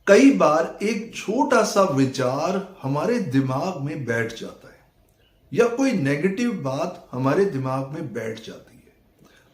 कई बार एक छोटा सा विचार हमारे दिमाग में बैठ जाता है या कोई नेगेटिव बात हमारे दिमाग में बैठ जाती है।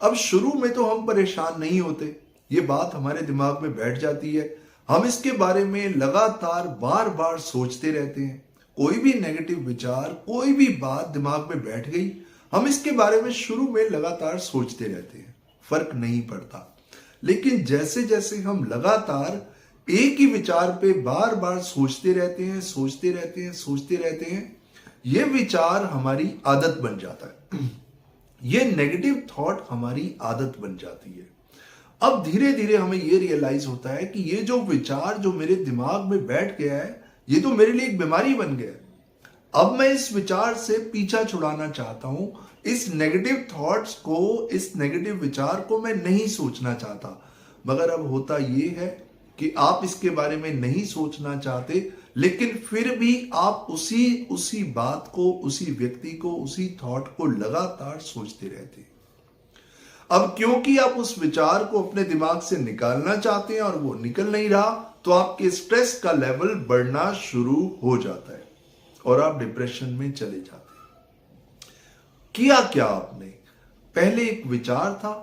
अब शुरू में तो हम परेशान नहीं होते, ये बात हमारे दिमाग में बैठ जाती है। हम इसके बारे में लगातार बार बार सोचते रहते हैं। कोई भी नेगेटिव विचार, कोई भी बात दिमाग में बैठ गई, हम इसके बारे में शुरू में लगातार सोचते रहते हैं, फर्क नहीं पड़ता। लेकिन जैसे जैसे हम लगातार एक ही विचार पे बार बार सोचते रहते हैं, सोचते रहते हैं, ये विचार हमारी आदत बन जाता है। ये नेगेटिव थॉट हमारी आदत बन जाती है। अब धीरे धीरे हमें ये रियलाइज होता है कि ये जो विचार जो मेरे दिमाग में बैठ गया है, ये तो मेरे लिए एक बीमारी बन गया है। अब मैं इस विचार से पीछा छुड़ाना चाहता हूं। इस नेगेटिव थॉट्स को, इस नेगेटिव विचार को मैं नहीं सोचना चाहता। मगर अब होता ये है कि आप इसके बारे में नहीं सोचना चाहते, लेकिन फिर भी आप उसी बात को, उसी व्यक्ति को, उसी थॉट को लगातार सोचते रहते हैं। अब क्योंकि आप उस विचार को अपने दिमाग से निकालना चाहते हैं और वो निकल नहीं रहा, तो आपके स्ट्रेस का लेवल बढ़ना शुरू हो जाता है और आप डिप्रेशन में चले जाते हैं। किया क्या आपने? पहले एक विचार था,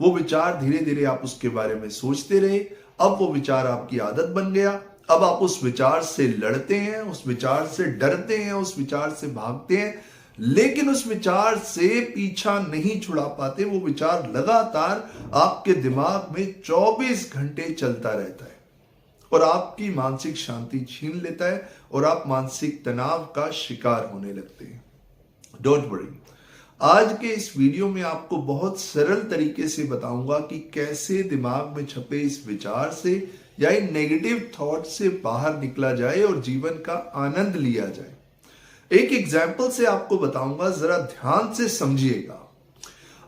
वो विचार धीरे धीरे आप उसके बारे में सोचते रहे। अब वो विचार आपकी आदत बन गया। अब आप उस विचार से लड़ते हैं, उस विचार से डरते हैं, उस विचार से भागते हैं, लेकिन उस विचार से पीछा नहीं छुड़ा पाते। वो विचार लगातार आपके दिमाग में 24 घंटे चलता रहता है और आपकी मानसिक शांति छीन लेता है और आप मानसिक तनाव का शिकार होने लगते हैं। डोंट वरी, आज के इस वीडियो में आपको बहुत सरल तरीके से बताऊंगा कि कैसे दिमाग में छपे इस विचार से या इन नेगेटिव थॉट से बाहर निकला जाए और जीवन का आनंद लिया जाए। एक एग्जाम्पल से आपको बताऊंगा, जरा ध्यान से समझिएगा।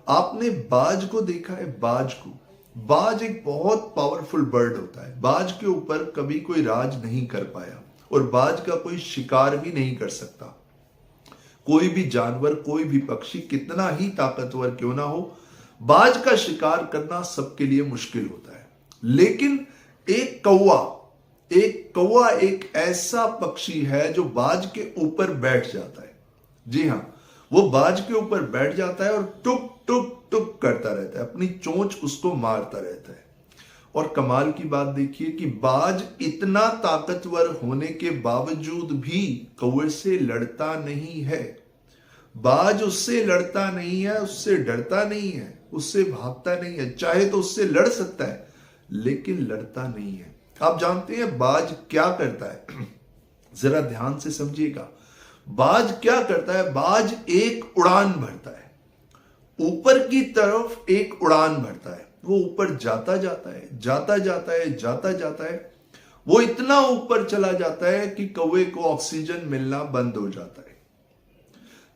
आपने बाज को देखा है? बाज को, बाज एक बहुत पावरफुल बर्ड होता है। बाज के ऊपर कभी कोई राज नहीं कर पाया और बाज का कोई शिकार भी नहीं कर सकता। कोई भी जानवर, कोई भी पक्षी कितना ही ताकतवर क्यों ना हो, बाज का शिकार करना सबके लिए मुश्किल होता है। लेकिन एक कौवा एक ऐसा पक्षी है जो बाज के ऊपर बैठ जाता है। जी हां, वो बाज के ऊपर बैठ जाता है और टुक टुक टुक करता रहता है, अपनी चोंच उसको मारता रहता है। और कमाल की बात देखिए कि बाज इतना ताकतवर होने के बावजूद भी कौवे से लड़ता नहीं है। बाज उससे लड़ता नहीं है, उससे डरता नहीं है, उससे भागता नहीं है। चाहे तो उससे लड़ सकता है, लेकिन लड़ता नहीं है। आप जानते हैं बाज क्या करता है? जरा ध्यान से समझिएगा। बाज क्या करता है? बाज एक उड़ान भरता है, ऊपर की तरफ एक उड़ान भरता है। वो ऊपर जाता जाता है। वो इतना ऊपर चला जाता है कि कौवे को ऑक्सीजन मिलना बंद हो जाता है।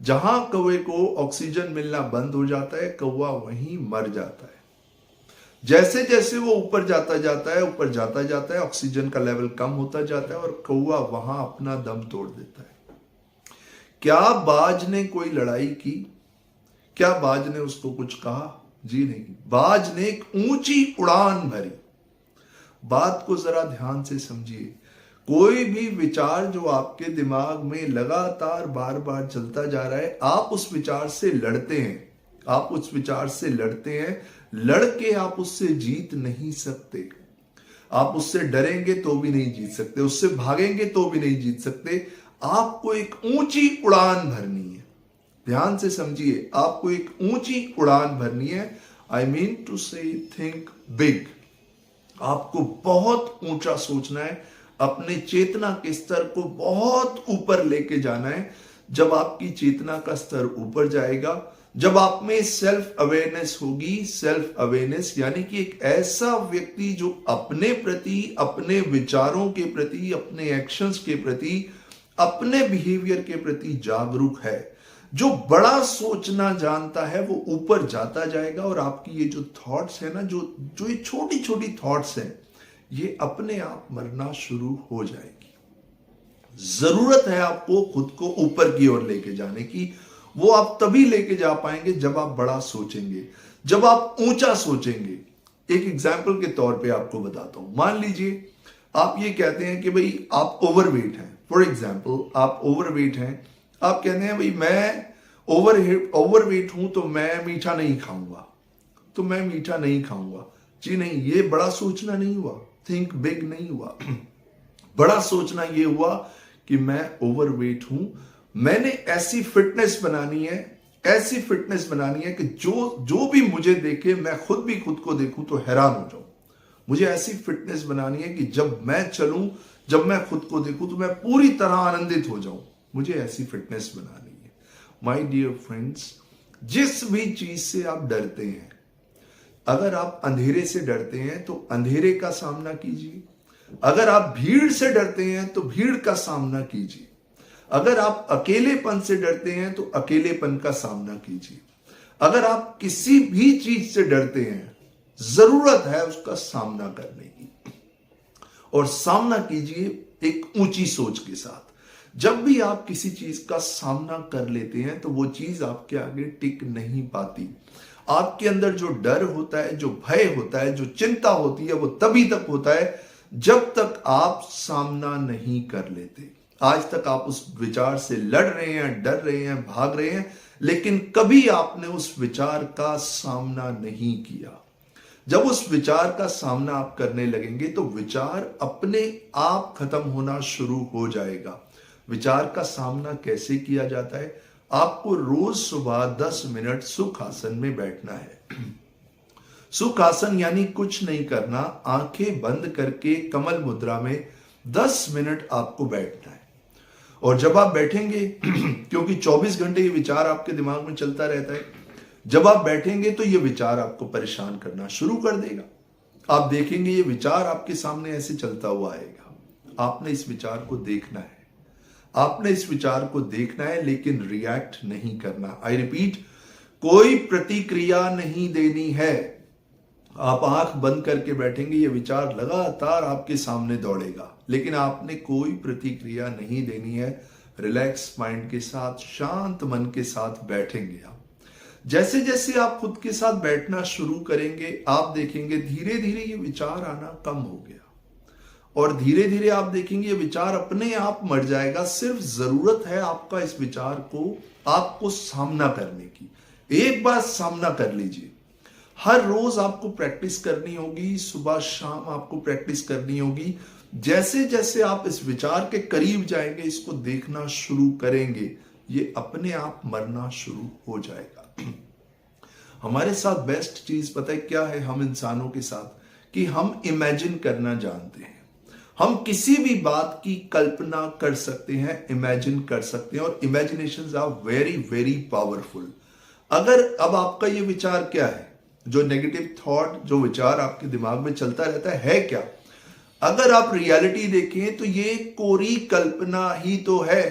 जहां कौवे को ऑक्सीजन मिलना बंद हो जाता है, कौवा वहीं मर जाता है। जैसे जैसे वो ऊपर जाता जाता है, ऑक्सीजन का लेवल कम होता जाता है और कौवा वहां अपना दम तोड़ देता है। क्या बाज ने कोई लड़ाई की? क्या बाज ने उसको कुछ कहा? जी नहीं, बाज ने एक ऊंची उड़ान भरी। बात को जरा ध्यान से समझिए। कोई भी विचार जो आपके दिमाग में लगातार बार बार चलता जा रहा है, आप उस विचार से लड़ते हैं। लड़के आप उससे जीत नहीं सकते। आप उससे डरेंगे तो भी नहीं जीत सकते, उससे भागेंगे तो भी नहीं जीत सकते। आपको एक ऊंची उड़ान भरनी है। ध्यान से समझिए, आपको एक ऊंची उड़ान भरनी है। आई मीन टू से थिंक बिग। आपको बहुत ऊंचा सोचना है, अपने चेतना के स्तर को बहुत ऊपर लेके जाना है। जब आपकी चेतना का स्तर ऊपर जाएगा, जब आप में सेल्फ अवेयरनेस होगी, सेल्फ अवेयरनेस यानी कि एक ऐसा व्यक्ति जो अपने प्रति, अपने विचारों के प्रति, अपने एक्शंस के प्रति, अपने बिहेवियर के प्रति जागरूक है, जो बड़ा सोचना जानता है, वो ऊपर जाता जाएगा और आपकी ये जो थॉट्स है ना, जो ये छोटी छोटी थॉट्स हैं, ये अपने आप मरना शुरू हो जाएगी। जरूरत है आपको खुद को ऊपर की ओर लेके जाने की। वो आप तभी लेके जा पाएंगे जब आप बड़ा सोचेंगे, जब आप ऊंचा सोचेंगे। एक एग्जाम्पल के तौर पे आपको बताता हूं। मान लीजिए आप ये कहते हैं कि भाई आप ओवरवेट हैं, फॉर एग्जाम्पल आप ओवरवेट हैं, आप कहते हैं भाई मैं ओवरवेट हूं तो मैं मीठा नहीं खाऊंगा, तो मैं मीठा नहीं खाऊंगा। जी नहीं, ये बड़ा सोचना नहीं हुआ, थिंक बिग नहीं हुआ। बड़ा सोचना ये हुआ कि मैं ओवरवेट हूं, मैंने ऐसी फिटनेस बनानी है, ऐसी फिटनेस बनानी है कि जो भी मुझे देखे, मैं खुद भी खुद को देखूं तो हैरान हो जाऊं। मुझे ऐसी फिटनेस बनानी है कि जब मैं चलूं, जब मैं खुद को देखूं तो मैं पूरी तरह आनंदित हो जाऊं। मुझे ऐसी फिटनेस बनानी है। माय डियर फ्रेंड्स, जिस भी चीज से आप डरते हैं, अगर आप अंधेरे से डरते हैं तो अंधेरे का सामना कीजिए। अगर आप भीड़ से डरते हैं तो भीड़ का सामना कीजिए। अगर आप अकेलेपन से डरते हैं तो अकेलेपन का सामना कीजिए। अगर आप किसी भी चीज से डरते हैं, जरूरत है उसका सामना करने की, और सामना कीजिए एक ऊंची सोच के साथ। जब भी आप किसी चीज का सामना कर लेते हैं तो वो चीज आपके आगे टिक नहीं पाती। आपके अंदर जो डर होता है, जो भय होता है, जो चिंता होती है, वो तभी तक होता है जब तक आप सामना नहीं कर लेते। आज तक आप उस विचार से लड़ रहे हैं, डर रहे हैं, भाग रहे हैं, लेकिन कभी आपने उस विचार का सामना नहीं किया। जब उस विचार का सामना आप करने लगेंगे तो विचार अपने आप खत्म होना शुरू हो जाएगा। विचार का सामना कैसे किया जाता है? आपको रोज सुबह 10 मिनट सुख आसन में बैठना है। सुख आसन यानी कुछ नहीं करना, आंखें बंद करके कमल मुद्रा में 10 मिनट आपको बैठना है। और जब आप बैठेंगे, क्योंकि 24 घंटे ये विचार आपके दिमाग में चलता रहता है, जब आप बैठेंगे तो ये विचार आपको परेशान करना शुरू कर देगा। आप देखेंगे ये विचार आपके सामने ऐसे चलता हुआ आएगा। आपने इस विचार को देखना है, आपने इस विचार को देखना है, लेकिन रिएक्ट नहीं करना। आई रिपीट, कोई प्रतिक्रिया नहीं देनी है। आप आंख बंद करके बैठेंगे, ये विचार लगातार आपके सामने दौड़ेगा, लेकिन आपने कोई प्रतिक्रिया नहीं देनी है। रिलैक्स माइंड के साथ, शांत मन के साथ बैठेंगे आप। जैसे जैसे आप खुद के साथ बैठना शुरू करेंगे, आप देखेंगे धीरे धीरे ये विचार आना कम हो गया, और धीरे धीरे आप देखेंगे ये विचार अपने आप मर जाएगा। सिर्फ जरूरत है आपका इस विचार को, आपको सामना करने की। एक बार सामना कर लीजिए। हर रोज आपको प्रैक्टिस करनी होगी, सुबह शाम आपको प्रैक्टिस करनी होगी। जैसे जैसे आप इस विचार के करीब जाएंगे, इसको देखना शुरू करेंगे, ये अपने आप मरना शुरू हो जाएगा। हमारे साथ बेस्ट चीज पता है क्या है हम इंसानों के साथ? कि हम इमेजिन करना जानते हैं। हम किसी भी बात की कल्पना कर सकते हैं, इमेजिन कर सकते हैं, और imaginations are very very powerful. अगर अब आपका ये विचार क्या है, जो नेगेटिव थॉट, जो विचार आपके दिमाग में चलता रहता है क्या? अगर आप रियलिटी देखें तो ये कोरी कल्पना ही तो है,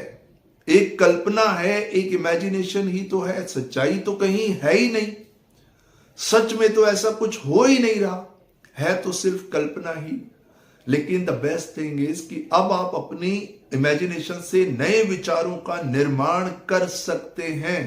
एक कल्पना है, एक इमेजिनेशन ही तो है। सच्चाई तो कहीं है ही नहीं, सच में तो ऐसा कुछ हो ही नहीं रहा है, तो सिर्फ कल्पना ही। लेकिन द बेस्ट थिंग इज कि अब आप अपनी इमेजिनेशन से नए विचारों का निर्माण कर सकते हैं।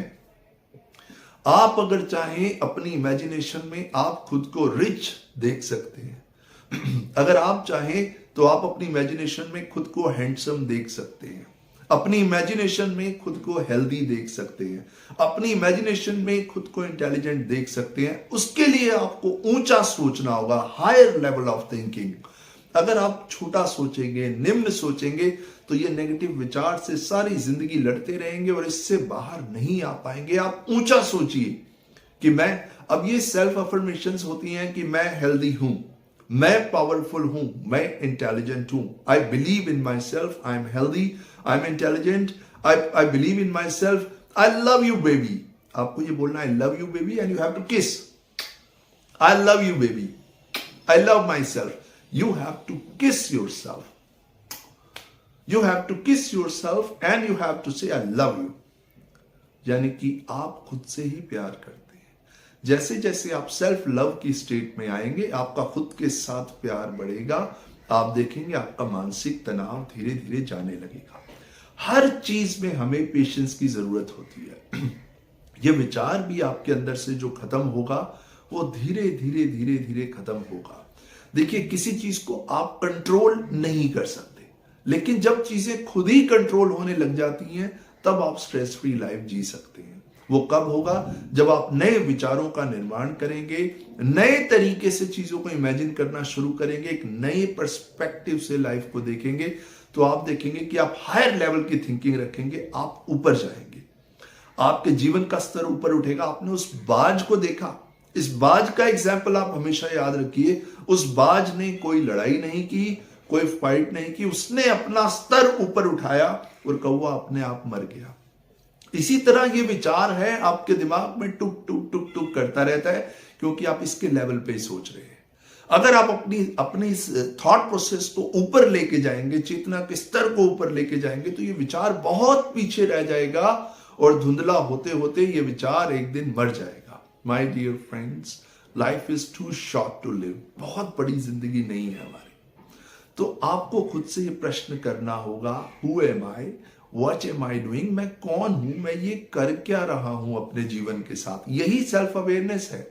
आप अगर चाहें अपनी इमेजिनेशन में आप खुद को रिच देख सकते हैं। अगर आप चाहें तो आप अपनी इमेजिनेशन में खुद को हैंडसम देख सकते हैं। अपनी इमेजिनेशन में खुद को हेल्दी देख सकते हैं। अपनी इमेजिनेशन में खुद को इंटेलिजेंट देख सकते हैं। उसके लिए आपको ऊंचा सोचना होगा, हायर लेवल ऑफ थिंकिंग। अगर आप छोटा सोचेंगे, निम्न सोचेंगे, तो ये नेगेटिव विचार से सारी जिंदगी लड़ते रहेंगे और इससे बाहर नहीं आ पाएंगे। आप ऊंचा सोचिए कि मैं, अब ये सेल्फ अफर्मेशंस होती हैं कि मैं हेल्दी हूं, मैं पावरफुल हूं, मैं इंटेलिजेंट हूं। I believe in myself, I am healthy, I am intelligent, I believe in myself, I love you baby. आपको ये बोलना, I love you baby, and you have to kiss. I love you baby, I love myself. You have to kiss yourself. You have to kiss yourself and you have to say I love you. यानी कि आप खुद से ही प्यार करते हैं। जैसे जैसे आप सेल्फ लव की स्टेट में आएंगे, आपका खुद के साथ प्यार बढ़ेगा। आप देखेंगे आपका मानसिक तनाव धीरे धीरे जाने लगेगा। हर चीज में हमें पेशेंस की जरूरत होती है। यह विचार भी आपके अंदर से जो खत्म होगा, वो धीरे धीरे धीरे धीरे खत्म होगा। देखिए, किसी चीज को आप कंट्रोल नहीं कर सकते, लेकिन जब चीजें खुद ही कंट्रोल होने लग जाती हैं तब आप स्ट्रेस फ्री लाइफ जी सकते हैं। वो कब होगा? जब आप नए विचारों का निर्माण करेंगे, नए तरीके से चीजों को इमेजिन करना शुरू करेंगे, एक नए पर्सपेक्टिव से लाइफ को देखेंगे, तो आप देखेंगे कि आप हायर लेवल की थिंकिंग रखेंगे, आप ऊपर जाएंगे, आपके जीवन का स्तर ऊपर उठेगा। आपने उस बाज को देखा, इस बाज का एग्जाम्पल आप हमेशा याद रखिए। उस बाज ने कोई लड़ाई नहीं की, कोई फाइट नहीं की, उसने अपना स्तर ऊपर उठाया और कौवा अपने आप मर गया। इसी तरह ये विचार है आपके दिमाग में टुक टुक टुक टुक करता रहता है, क्योंकि आप इसके लेवल पे सोच रहे हैं। अगर आप अपनी इस थॉट प्रोसेस को ऊपर लेके जाएंगे, चेतना के स्तर को ऊपर लेके जाएंगे, तो ये विचार बहुत पीछे रह जाएगा और धुंधला होते होते ये विचार एक दिन मर जाएगा। My dear friends, life is too short to live. बहुत बड़ी जिंदगी नहीं है हमारी। तो आपको खुद से ये प्रश्न करना होगा, who am I, what am I doing, मैं कौन हूं, मैं ये कर क्या रहा हूं अपने जीवन के साथ। यही सेल्फ अवेयरनेस है।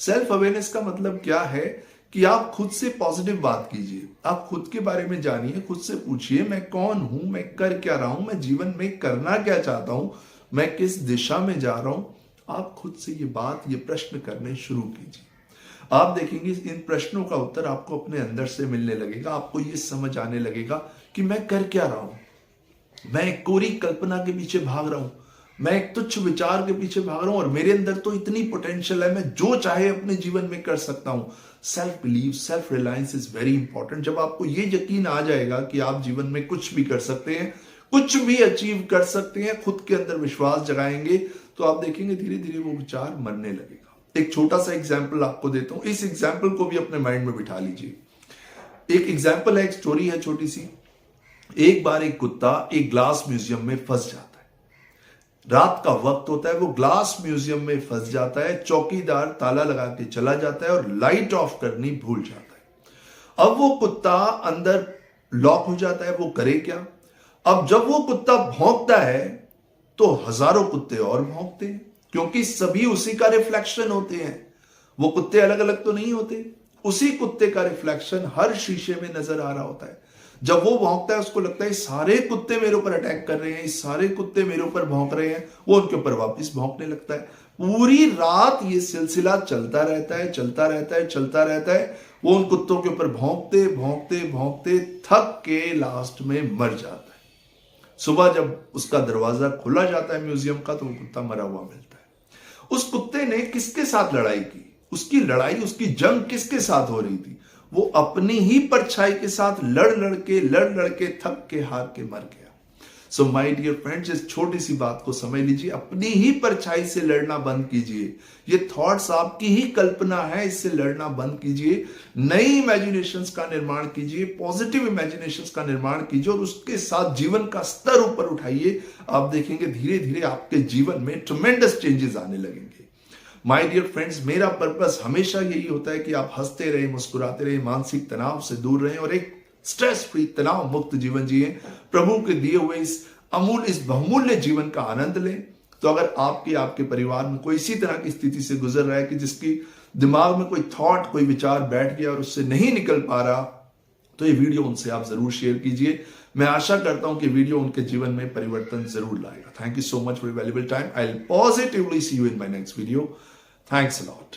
सेल्फ अवेयरनेस का मतलब क्या है कि आप खुद से पॉजिटिव बात कीजिए, आप खुद के बारे में जानिए, खुद से पूछिए मैं कौन हूं, मैं कर क्या रहा हूं, मैं जीवन में करना क्या चाहता हूं, मैं किस दिशा में जा रहा हूं। आप खुद से ये प्रश्न करने शुरू कीजिए। आप देखेंगे इन प्रश्नों का उत्तर आपको अपने अंदर से मिलने लगेगा। आपको ये समझ आने लगेगा कि मैं कर क्या रहा हूं। मैं एक कोरी कल्पना के पीछे भाग रहा हूं, मैं एक तुच्छ विचार के पीछे भाग रहा हूं, और मेरे अंदर तो इतनी पोटेंशियल है, मैं जो चाहे अपने जीवन में कर सकता हूं। Self believe, self reliance is very important. जब आपको ये यकीन आ जाएगा कि आप जीवन में कुछ भी कर सकते हैं, कुछ भी अचीव कर सकते हैं, खुद के अंदर विश्वास जगाएंगे, तो आप देखेंगे धीरे धीरे वो विचार मरने लगेगा। एक छोटा सा एग्जाम्पल आपको देता हूं, इस एग्जाम्पल को भी अपने माइंड में बिठा लीजिए। एक एग्जाम्पल है, एक स्टोरी है छोटी सी। एक बार एक कुत्ता एक ग्लास म्यूजियम में फंस जाता है। रात का वक्त होता है, वो ग्लास म्यूजियम में फंस जाता है। चौकीदार ताला लगा के चला जाता है और लाइट ऑफ करनी भूल जाता है। अब वो कुत्ता अंदर लॉक हो जाता है, वो करे क्या? अब जब वो कुत्ता भौंकता है तो हजारों कुत्ते और भौंकते हैं, क्योंकि सभी उसी का रिफ्लेक्शन होते हैं। वो कुत्ते अलग अलग तो नहीं होते, उसी कुत्ते का रिफ्लेक्शन हर शीशे में नजर आ रहा होता है। जब वो भौंकता है उसको लगता है सारे कुत्ते मेरे ऊपर अटैक कर रहे हैं, सारे कुत्ते मेरे ऊपर भौंक रहे हैं। वो उनके ऊपर वापस भौंकने लगता है। पूरी रात ये सिलसिला चलता रहता है, चलता रहता है, चलता रहता है। वो उन कुत्तों के ऊपर भौंकते भौंकते भौंकते थक के लास्ट में मर जाता है। सुबह जब उसका दरवाजा खुला जाता है म्यूजियम का, तो वो कुत्ता मरा हुआ मिलता है। उस कुत्ते ने किसके साथ लड़ाई की? उसकी लड़ाई, उसकी जंग किसके साथ हो रही थी? वो अपनी ही परछाई के साथ लड़ लड़ के थक के हार के मर गया। सो माय डियर फ्रेंड्स, इस छोटी सी बात को समझ लीजिए, अपनी ही परछाई से लड़ना बंद कीजिए। ये थॉट्स आपकी ही कल्पना है, इससे लड़ना बंद कीजिए। नई इमेजिनेशंस का निर्माण कीजिए, पॉजिटिव इमेजिनेशंस का निर्माण कीजिए और उसके साथ जीवन का स्तर ऊपर उठाइए। आप देखेंगे धीरे धीरे आपके जीवन में ट्रेमेंडस चेंजेस आने लगेंगे। माय डियर फ्रेंड्स, मेरा पर्पस हमेशा यही होता है कि आप हंसते रहे, मुस्कुराते रहे, मानसिक तनाव से दूर रहें और एक स्ट्रेस फ्री, तनाव मुक्त जीवन जिए, प्रभु के दिए हुए इस बहुमूल्य जीवन का आनंद लें। तो अगर आपके परिवार में कोई इसी तरह की स्थिति से गुजर रहा है कि जिसकी दिमाग में कोई थॉट, कोई विचार बैठ गया और उससे नहीं निकल पा रहा, तो ये वीडियो उनसे आप जरूर शेयर कीजिए। मैं आशा करता हूं कि वीडियो उनके जीवन में परिवर्तन जरूर लाएगा। Thank you so much for your valuable time. I will positively see you in my next video. Thanks a lot.